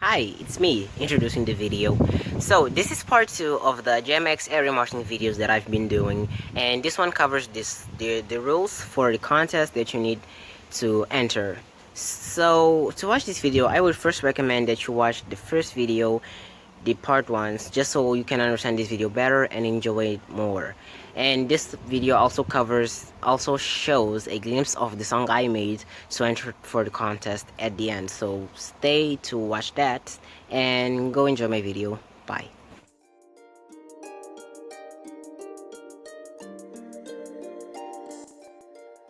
Hi, it's me, introducing the video. So, this is part 2 of the GMX area marketing videos that I've been doing, and this one covers the rules for the contest that you need to enter. So, to watch this video, I would first recommend that you watch the first video, the part ones, just so you can understand this video better and enjoy it more. And this video also shows a glimpse of the song I made to enter for the contest at the end. So stay to watch that and go enjoy my video. Bye.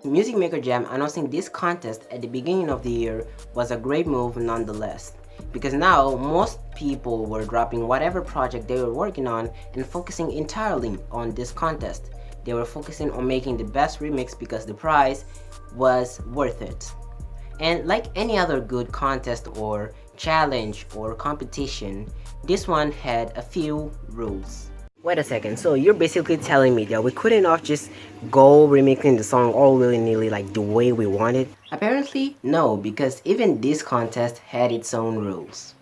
Music Maker Jam announcing this contest at the beginning of the year was a great move nonetheless, because now most people were dropping whatever project they were working on and focusing entirely on this contest. They were focusing on making the best remix because the prize was worth it. And like any other good contest or challenge or competition, this one had a few rules. Wait a second, so you're basically telling me that we couldn't have just go remixing the song all willy-nilly like the way we wanted? Apparently, no, because even this contest had its own rules.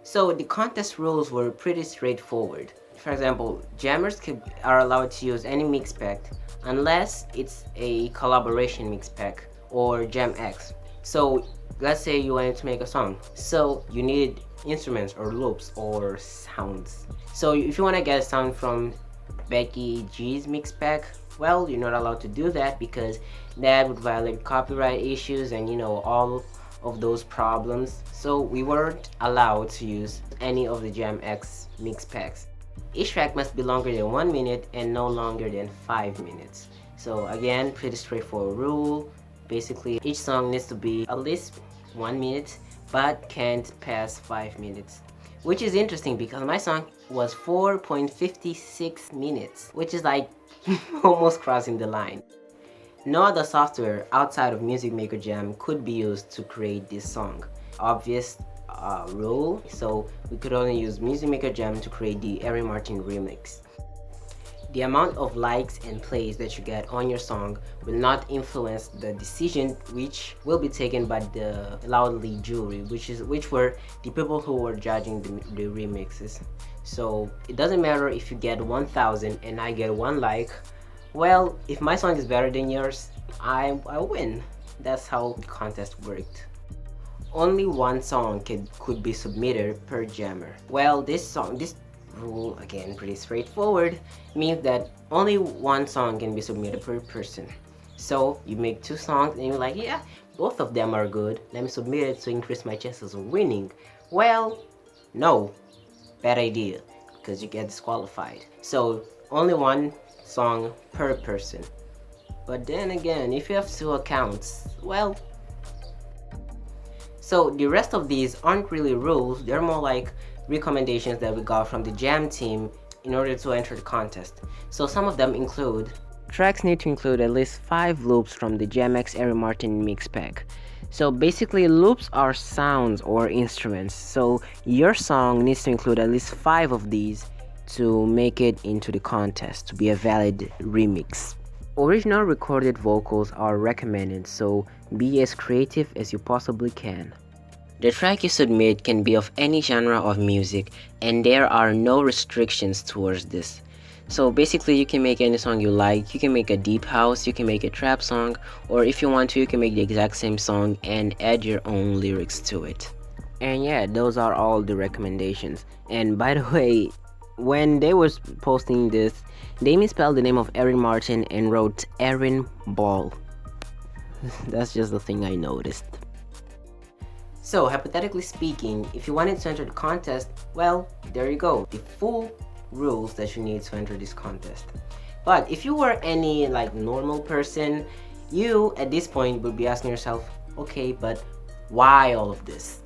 So the contest rules were pretty straightforward. For example, jammers are allowed to use any mix pack unless it's a collaboration mix pack or Jam X. So let's say you wanted to make a song, so you needed instruments or loops or sounds. So if you want to get a sound from Becky G's mix pack, well, you're not allowed to do that because that would violate copyright issues and all of those problems. So we weren't allowed to use any of the Jam X mix packs. Each track must be longer than 1 minute and no longer than 5 minutes. So again, pretty straightforward rule. Basically, each song needs to be at least 1 minute but can't pass 5 minutes. Which is interesting because my song was 4.56 minutes, which is like almost crossing the line. No other software outside of Music Maker Jam could be used to create this song. Obvious rule, so we could only use Music Maker Jam to create the Eryn remix. The amount of likes and plays that you get on your song will not influence the decision, which will be taken by the Loudly jury, which were the people who were judging the remixes. So it doesn't matter if you get 1,000 and I get 1 like. Well, if my song is better than yours, I win. That's how the contest worked. Only 1 song could be submitted per jammer. Well, this rule, again pretty straightforward, means that only 1 song can be submitted per person. So you make 2 songs and you're like, yeah, both of them are good, let me submit it to increase my chances of winning. Well, no, bad idea, because you get disqualified. So only 1 song per person. But then again, if you have 2 accounts, well, so the rest of these aren't really rules, they're more like recommendations that we got from the Jam team in order to enter the contest. So some of them include: tracks need to include at least 5 loops from the JamX Eryn mix pack. So basically, loops are sounds or instruments, so your song needs to include at least 5 of these to make it into the contest to be a valid remix. Original recorded vocals are recommended, so be as creative as you possibly can. The track you submit can be of any genre of music, and there are no restrictions towards this. So basically, you can make any song you like. You can make a deep house, you can make a trap song, or if you want to, you can make the exact same song and add your own lyrics to it. And yeah, those are all the recommendations. And by the way, when they were posting this, they misspelled the name of Eryn and wrote Eryn Ball. That's just the thing I noticed. So, hypothetically speaking, if you wanted to enter the contest, well, there you go, the full rules that you need to enter this contest. But if you were any normal person, you at this point would be asking yourself, okay, but why all of this?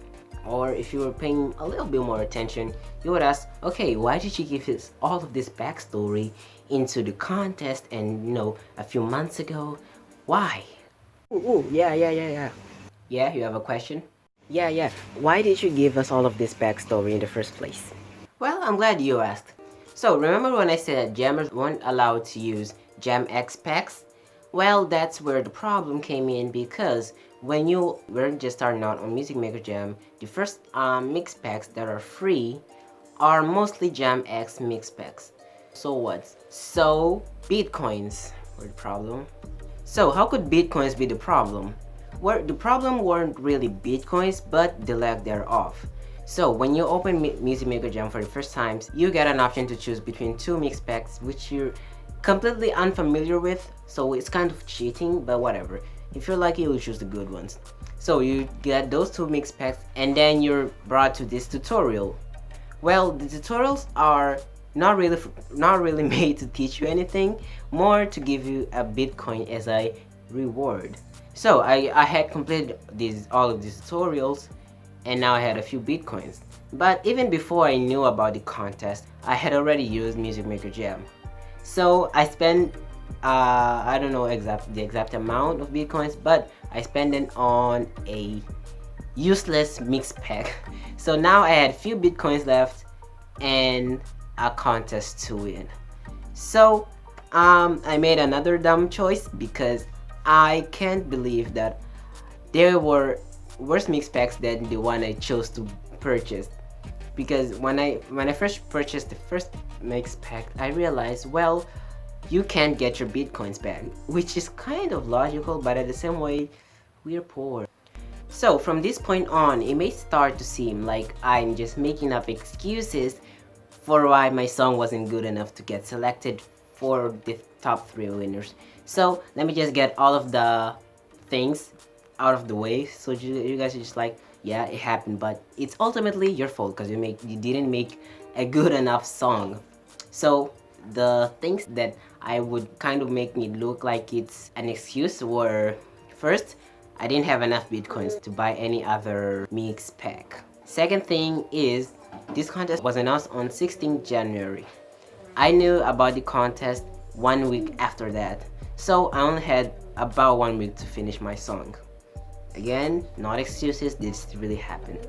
Or if you were paying a little bit more attention, you would ask, okay, why did you give us all of this backstory into the contest and a few months ago? Why? Ooh, yeah. Yeah, you have a question? Yeah. Why did you give us all of this backstory in the first place? Well, I'm glad you asked. So, remember when I said jammers weren't allowed to use Jam X packs? Well, that's where the problem came in because when you were just starting out on Music Maker Jam, the first mix packs that are free are mostly Jam X mix packs. So what? So Bitcoins were the problem. So how could Bitcoins be the problem? Well, the problem weren't really Bitcoins, but the lack thereof. So when you open Music Maker Jam for the first times, you get an option to choose between two mix packs which you're completely unfamiliar with, so it's kind of cheating, but whatever. If you're lucky, you'll choose the good ones. So you get those two mix packs and then you're brought to this tutorial. Well, the tutorials are not really made to teach you anything, more to give you a Bitcoin as a reward. So I had completed all of these tutorials and now I had a few Bitcoins. But even before I knew about the contest, I had already used Music Maker Jam. So I spent I don't know the exact amount of Bitcoins, but I spent it on a useless mix pack. So now I had few Bitcoins left and a contest to win. So I made another dumb choice because I can't believe that there were worse mix packs than the one I chose to purchase. Because when I first purchased the first mix pack, I realized, well, you can't get your Bitcoins back, which is kind of logical, but at the same way, we're poor. So from this point on, it may start to seem like I'm just making up excuses for why my song wasn't good enough to get selected for the top 3 winners. So let me just get all of the things out of the way, so you guys are just like, yeah, it happened, but it's ultimately your fault because you didn't make a good enough song. So the things that I would kind of make me look like it's an excuse were, first, I didn't have enough Bitcoins to buy any other mix pack. Second thing is, this contest was announced on 16th January. I knew about the contest 1 week after that, so I only had about 1 week to finish my song. Again, not excuses, this really happened.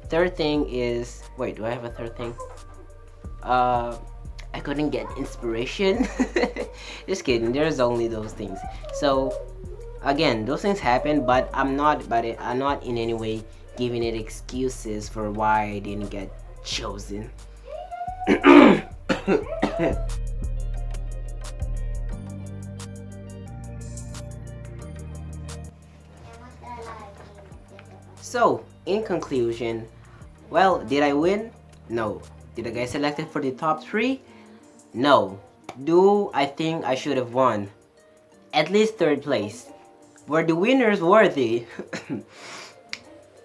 Third thing is, wait, do I have a third thing? I couldn't get inspiration. Just kidding, there's only those things. So again, those things happen, but I'm not in any way giving it excuses for why I didn't get chosen. So, in conclusion, well, did I win? No. Did I get selected for the top 3? No. Do I think I should have won? At least 3rd place. Were the winners worthy?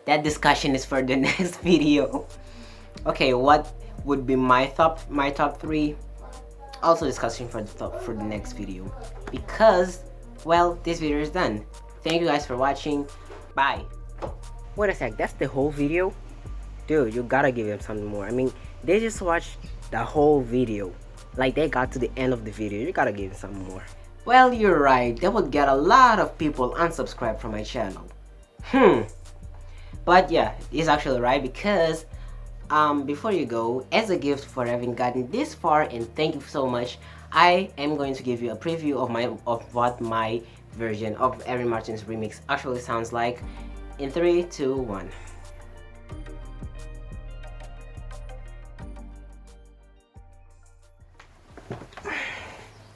That discussion is for the next video. Okay, what would be my top 3? Also discussion for the next video. Because, well, this video is done. Thank you guys for watching. Bye. Wait a sec, that's the whole video? Dude, you gotta give them something more. I mean, they just watched the whole video. Like, they got to the end of the video. You gotta give them something more. Well, you're right. That would get a lot of people unsubscribed from my channel. But yeah, it's actually right because before you go, as a gift for having gotten this far, and thank you so much, I am going to give you a preview of what my version of Eryn Martin's remix actually sounds like. In 3, 2, 1.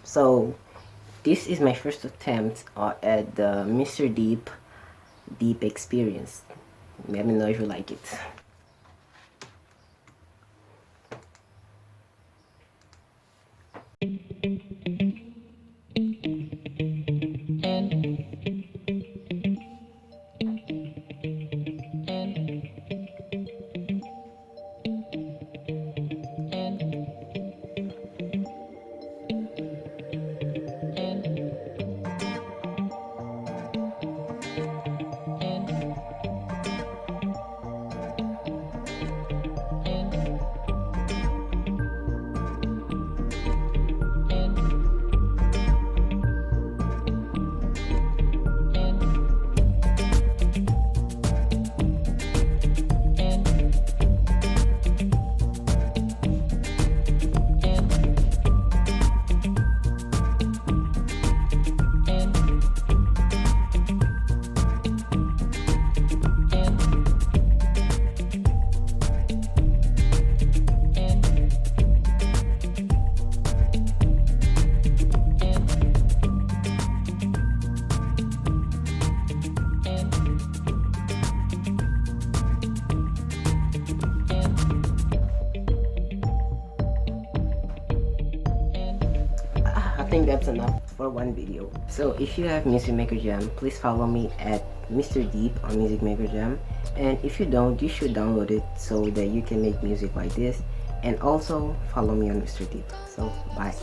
So, this is my first attempt at the Mr. Deep experience. Let me know if you like it. think that's enough for one video. So if you have Music Maker Jam, please follow me at Mr. Deep on Music Maker Jam. And if you don't, you should download it so that you can make music like this. And also follow me on Mr. Deep. So bye.